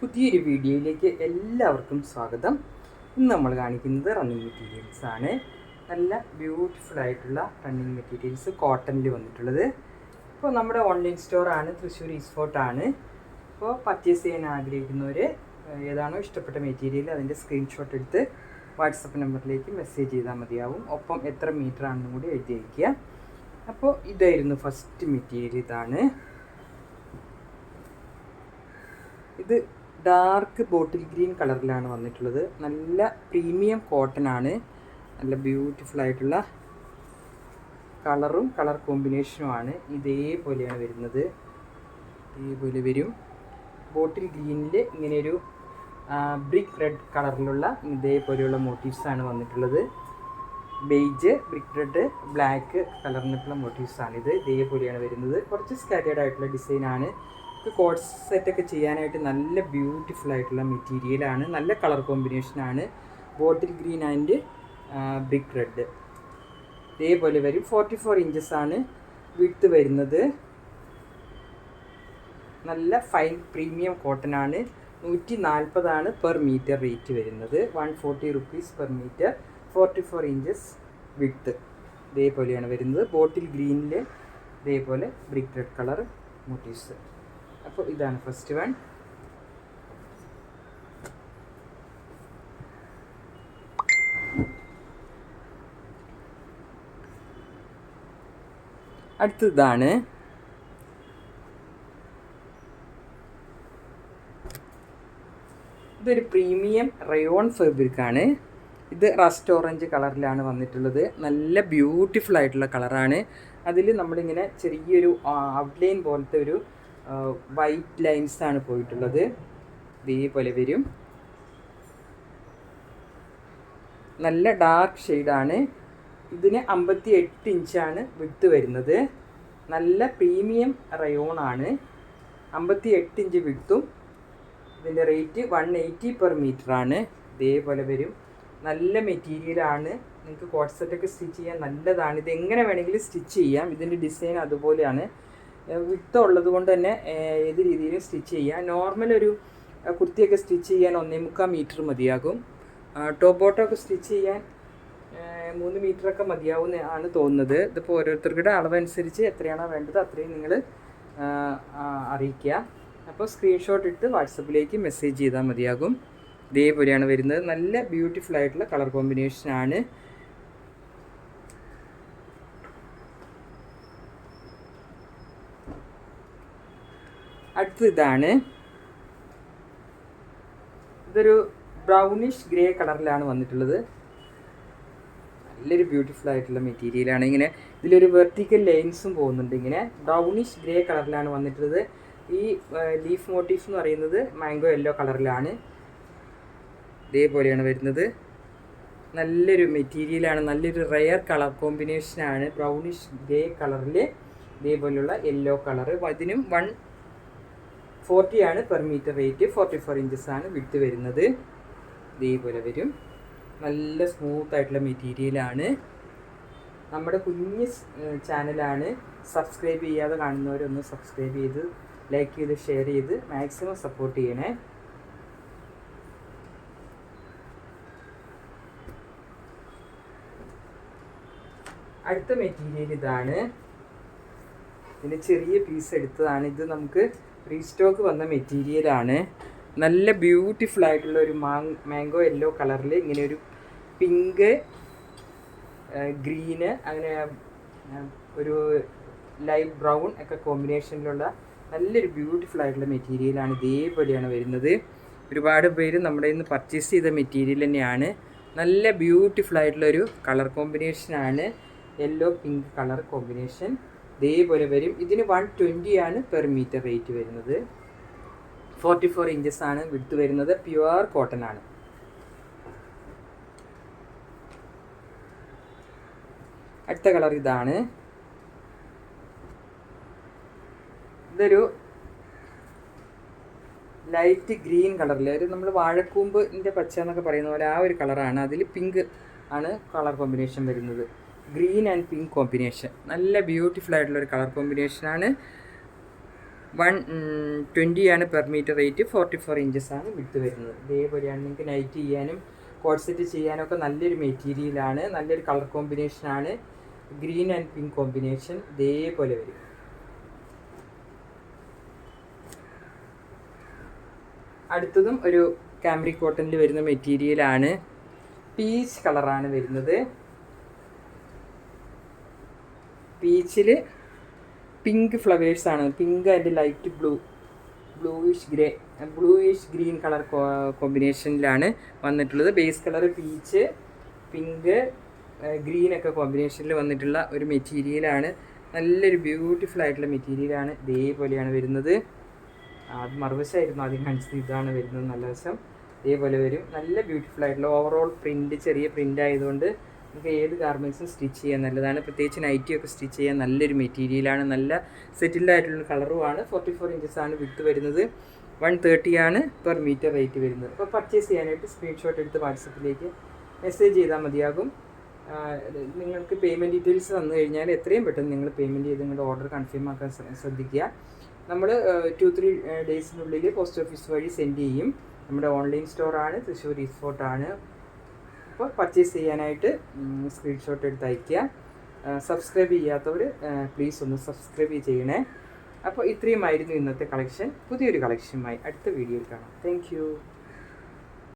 പുതിയൊരു വീഡിയോയിലേക്ക് എല്ലാവർക്കും സ്വാഗതം. ഇന്ന് നമ്മൾ കാണിക്കുന്നത് റണ്ണിങ് മെറ്റീരിയൽസ് ആണ്. നല്ല ബ്യൂട്ടിഫുൾ ആയിട്ടുള്ള റണ്ണിങ് മെറ്റീരിയൽസ് കോട്ടണിൽ വന്നിട്ടുള്ളത്. ഇപ്പോൾ നമ്മുടെ ഓൺലൈൻ സ്റ്റോറാണ്, തൃശ്ശൂർ ഈസ്റ്റ് ഫോർട്ടാണ്. അപ്പോൾ പർച്ചേസ് ചെയ്യാൻ ആഗ്രഹിക്കുന്നവർ ഏതാണോ ഇഷ്ടപ്പെട്ട മെറ്റീരിയൽ അതിൻ്റെ സ്ക്രീൻഷോട്ട് എടുത്ത് വാട്സപ്പ് നമ്പറിലേക്ക് മെസ്സേജ് ചെയ്താൽ മതിയാവും. ഒപ്പം എത്ര മീറ്റർ ആണെന്നും കൂടി എഴുതി വയ്ക്കുക. അപ്പോൾ ഇതായിരുന്നു ഫസ്റ്റ് മെറ്റീരിയൽ. ഇത് ഡാർക്ക് ബോട്ടിൽ ഗ്രീൻ കളറിലാണ് വന്നിട്ടുള്ളത്. നല്ല പ്രീമിയം കോട്ടൺ ആണ്. നല്ല ബ്യൂട്ടിഫുൾ ആയിട്ടുള്ള കളറും കളർ കോമ്പിനേഷനുമാണ്. ഇതേപോലെയാണ് വരുന്നത്. ഇതേപോലെ വരും. ബോട്ടിൽ ഗ്രീനിൽ ഇങ്ങനെയൊരു ബ്രിക്ക് റെഡ് കളറിലുള്ള ഇതേപോലെയുള്ള മോട്ടീവ്സാണ് വന്നിട്ടുള്ളത്. ബെയ്ജ്, ബ്രിക്ക് റെഡ്, ബ്ലാക്ക് കളറിനുള്ള മോട്ടീവ്സാണിത്. ഇതേപോലെയാണ് വരുന്നത്. കുറച്ച് സ്കാറ്റേർഡ് ആയിട്ടുള്ള ഡിസൈനാണ്. കോട്ട് സെറ്റൊക്കെ ചെയ്യാനായിട്ട് നല്ല ബ്യൂട്ടിഫുൾ ആയിട്ടുള്ള മെറ്റീരിയലാണ്. നല്ല കളർ കോമ്പിനേഷനാണ്. Bottle green and brick red ഇതേപോലെ വരും. 44 ഇഞ്ചസാണ് വിഡ്ത്ത് വരുന്നത്. നല്ല ഫൈൻ പ്രീമിയം കോട്ടൺ ആണ്. 140 പെർ മീറ്റർ റേറ്റ് വരുന്നത്. 140 rupees per meter. 44 inches width ഇതേപോലെയാണ് വരുന്നത്. ബോട്ടിൽ ഗ്രീനിൽ ഇതേപോലെ ബ്രിക്ക് റെഡ് കളർ മോട്ടീവ്സ്. അപ്പോൾ ഇതാണ് ഫസ്റ്റ് വൺ. അടുത്തതാണ് ഇതൊരു പ്രീമിയം റയോൺ ഫാബ്രിക്കാണ്. ഇത് റസ്റ്റ് ഓറഞ്ച് കളറിലാണ് വന്നിട്ടുള്ളത്. നല്ല ബ്യൂട്ടിഫുൾ ആയിട്ടുള്ള കളറാണ്. അതിൽ നമ്മളിങ്ങനെ ചെറിയൊരു ഔട്ട്ലൈൻ പോലത്തെ ഒരു വൈറ്റ് ലൈൻസാണ് പോയിട്ടുള്ളത്. ഇതേപോലെ വരും. നല്ല ഡാർക്ക് ഷെയ്ഡാണ്. ഇതിന് 58 ഇഞ്ചാണ് വിഡ്ത്ത് വരുന്നത്. നല്ല പ്രീമിയം റയോണാണ്. 58 ഇഞ്ച് വിഡ്ത്തും. ഇതിൻ്റെ റേറ്റ് 180 പെർ മീറ്ററാണ്. ഇതേപോലെ വരും. നല്ല മെറ്റീരിയലാണ്. നിങ്ങൾക്ക് കോട്ട് സെറ്റൊക്കെ സ്റ്റിച്ച് ചെയ്യാൻ നല്ലതാണ്. ഇതെങ്ങനെ വേണമെങ്കിലും സ്റ്റിച്ച് ചെയ്യാം. ഇതിൻ്റെ ഡിസൈൻ അതുപോലെയാണ്. വിഡ്ത്ത് ഉള്ളത് കൊണ്ട് തന്നെ ഏത് രീതിയിലും സ്റ്റിച്ച് ചെയ്യാം. നോർമൽ ഒരു കുർത്തിയൊക്കെ സ്റ്റിച്ച് ചെയ്യാൻ 1.25 മീറ്റർ മതിയാകും. ടോപ്പ് ബോട്ടമൊക്കെ സ്റ്റിച്ച് ചെയ്യാൻ 3 മീറ്ററൊക്കെ മതിയാവുന്നതാണ് തോന്നുന്നത്. ഇതിപ്പോൾ ഓരോരുത്തരുടെ അളവനുസരിച്ച് എത്രയാണോ വേണ്ടത് അത്രയും നിങ്ങൾ അറിയിക്കുക. അപ്പോൾ സ്ക്രീൻഷോട്ട് ഇട്ട് വാട്സപ്പിലേക്ക് മെസ്സേജ് ചെയ്താൽ മതിയാകും. ഇതേപോലെയാണ് വരുന്നത്. നല്ല ബ്യൂട്ടിഫുൾ ആയിട്ടുള്ള കളർ കോമ്പിനേഷനാണ്. അടുത്തത് ഇതൊരു ബ്രൗണിഷ് ഗ്രേ കളറിലാണ് വന്നിട്ടുള്ളത്. നല്ലൊരു ബ്യൂട്ടിഫുൾ ആയിട്ടുള്ള മെറ്റീരിയലാണ്. ഇങ്ങനെ ഇതിലൊരു വെർട്ടിക്കൽ ലൈൻസും പോകുന്നുണ്ട്. ഇങ്ങനെ ബ്രൗണിഷ് ഗ്രേ കളറിലാണ് വന്നിട്ടുള്ളത്. ഈ ലീഫ് മോട്ടീവ്സ് എന്ന് പറയുന്നത് മാംഗോ യെല്ലോ കളറിലാണ്. ഇതേപോലെയാണ് വരുന്നത്. നല്ലൊരു മെറ്റീരിയലാണ്. നല്ലൊരു റെയർ കളർ കോമ്പിനേഷനാണ്. ബ്രൗണിഷ് ഗ്രേ കളറിൽ ഇതേപോലെയുള്ള യെല്ലോ കളറ്. ഇതിനും 140 ആണ് പെർ മീറ്റർ റേറ്റ്. 44 ഇഞ്ചസാണ് വിഡ്ത്ത് വരുന്നത്. ഇതേപോലെ വരും. നല്ല സ്മൂത്ത് ആയിട്ടുള്ള മെറ്റീരിയലാണ്. നമ്മുടെ കുഞ്ഞ് ചാനലാണ്. സബ്സ്ക്രൈബ് ചെയ്യാതെ കാണുന്നവരൊന്ന് സബ്സ്ക്രൈബ് ചെയ്ത് ലൈക്ക് ചെയ്ത് ഷെയർ ചെയ്ത് മാക്സിമം സപ്പോർട്ട് ചെയ്യണേ. അടുത്ത മെറ്റീരിയൽ ഇതാണ്. ഇതിന് ചെറിയ പീസ് എടുത്തതാണ്. ഇത് നമുക്ക് റീസ്റ്റോക്ക് വന്ന മെറ്റീരിയലാണ്. നല്ല ബ്യൂട്ടിഫുൾ ആയിട്ടുള്ള ഒരു മാംഗോ യെല്ലോ കളറിൽ ഇങ്ങനെ ഒരു പിങ്ക്, ഗ്രീന്, അങ്ങനെ ഒരു ലൈറ്റ് ബ്രൗൺ ഒക്കെ കോമ്പിനേഷനിലുള്ള നല്ലൊരു ബ്യൂട്ടിഫുൾ ആയിട്ടുള്ള മെറ്റീരിയലാണ്. ഇതേപോലെയാണ് വരുന്നത്. ഒരുപാട് പേര് നമ്മുടെ ഇന്ന് പർച്ചേസ് ചെയ്ത മെറ്റീരിയൽ തന്നെയാണ്. നല്ല ബ്യൂട്ടിഫുൾ ആയിട്ടുള്ളൊരു കളർ കോമ്പിനേഷനാണ്. യെല്ലോ പിങ്ക് കളർ കോമ്പിനേഷൻ ഇതേപോലെ വരും. ഇതിന് 120 ആണ് പെർ മീറ്റർ റേറ്റ് വരുന്നത്. 44 ഇഞ്ചസാണ് വിഡ്ത്ത് വരുന്നത്. പ്യുവർ കോട്ടൺ ആണ്. അടുത്ത കളർ ഇതാണ്. ഇതൊരു ലൈറ്റ് ഗ്രീൻ കളറിൽ ഒരു നമ്മൾ വാഴക്കൂമ്പിൻ്റെ പച്ച എന്നൊക്കെ പറയുന്ന പോലെ ആ ഒരു കളറാണ്. അതിൽ പിങ്ക് ആണ് കളർ കോമ്പിനേഷൻ വരുന്നത്. Green and pink combination. നല്ല ബ്യൂട്ടിഫുൾ ആയിട്ടുള്ളൊരു കളർ കോമ്പിനേഷനാണ്. 120 ആണ് പെർ മീറ്റർ റേറ്റ്. 44 ഇഞ്ചസ് ആണ് വിട്ട് വരുന്നത്. ഇതേപോലെയാണ് നിങ്ങൾക്ക് നൈറ്റ് ചെയ്യാനും കോഡ് സെറ്റ് ചെയ്യാനൊക്കെ നല്ലൊരു മെറ്റീരിയലാണ്, നല്ലൊരു കളർ കോമ്പിനേഷനാണ്. ഗ്രീൻ ആൻഡ് പിങ്ക് കോമ്പിനേഷൻ ഇതേപോലെ വരും. അടുത്തതും ഒരു കാംബ്രിക് കോട്ടണിൽ വരുന്ന മെറ്റീരിയലാണ്. പീച്ച് കളറാണ് വരുന്നത്. പീച്ചിൽ പിങ്ക് ഫ്ലവേഴ്സാണ്. Pink and light bluish green colour കോമ്പിനേഷനിലാണ് വന്നിട്ടുള്ളത്. ബേസ് കളർ പീച്ച്, പിങ്ക്, ഗ്രീനൊക്കെ കോമ്പിനേഷനിൽ വന്നിട്ടുള്ള ഒരു മെറ്റീരിയലാണ്. നല്ലൊരു ബ്യൂട്ടിഫുൾ ആയിട്ടുള്ള മെറ്റീരിയലാണ്. ഇതേപോലെയാണ് വരുന്നത്. അത് മറുവശമായിരുന്നു ആദ്യം കാണിച്ചത്. ഇതാണ് വരുന്നത് നല്ല വശം. ഇതേപോലെ വരും. നല്ല ബ്യൂട്ടിഫുൾ ആയിട്ടുള്ള ഓവറോൾ പ്രിൻറ്റ്, ചെറിയ പ്രിൻ്റ് ആയതുകൊണ്ട് നമുക്ക് ഏത് ഗാർമെൻറ്റ്സും സ്റ്റിച്ച് ചെയ്യാൻ നല്ലതാണ്. പ്രത്യേകിച്ച് നൈറ്റിയൊക്കെ സ്റ്റിച്ച് ചെയ്യാൻ നല്ലൊരു മെറ്റീരിയലാണ്. നല്ല സെറ്റിൽഡ് ആയിട്ടുള്ള കളറുമാണ്. 44 ഇഞ്ചസ് ആണ് വിട്ട് വരുന്നത്. 130 ആണ് പെർ മീറ്റർ റേറ്റ് വരുന്നത്. അപ്പോൾ പർച്ചേസ് ചെയ്യാനായിട്ട് സ്ക്രീൻഷോട്ട് എടുത്ത് വാട്സപ്പിലേക്ക് മെസ്സേജ് ചെയ്താൽ മതിയാകും. നിങ്ങൾക്ക് പേയ്മെൻറ്റ് ഡീറ്റെയിൽസ് തന്നു കഴിഞ്ഞാൽ എത്രയും പെട്ടെന്ന് നിങ്ങൾ പേയ്മെൻറ്റ് ചെയ്ത് നിങ്ങളുടെ ഓർഡർ കൺഫേം ആക്കാൻ ശ്രദ്ധിക്കുക. നമ്മൾ 2-3 ഡേയ്സിനുള്ളിൽ പോസ്റ്റ് ഓഫീസ് വഴി സെൻഡ് ചെയ്യും. നമ്മുടെ ഓൺലൈൻ സ്റ്റോറാണ്, തൃശ്ശൂർ ഈസ്റ്റ് ഫോർട്ടാണ്. അപ്പോൾ പർച്ചേസ് ചെയ്യാനായിട്ട് സ്ക്രീൻഷോട്ട് എടുത്ത് അയയ്ക്കുക. സബ്സ്ക്രൈബ് ചെയ്യാത്തവർ പ്ലീസ് ഒന്ന് സബ്സ്ക്രൈബ് ചെയ്യണേ. അപ്പോൾ ഇത്രയുമായിരുന്നു ഇന്നത്തെ കളക്ഷൻ. പുതിയൊരു കളക്ഷനുമായി അടുത്ത വീഡിയോയിൽ കാണാം. താങ്ക്